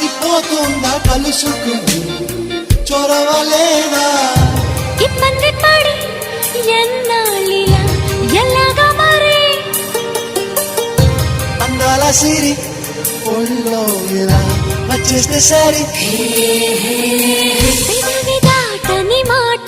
కలిసిపోతుందా కలుసుకుని చొరవలేదా ఇబ్బంది పడి ఎన్నాళ్ళిలా ఎలాగా మరి అందాల సిరి ఒళ్ళో ఇలా వచ్చేస్తే సరి పెదవి దాటని మాట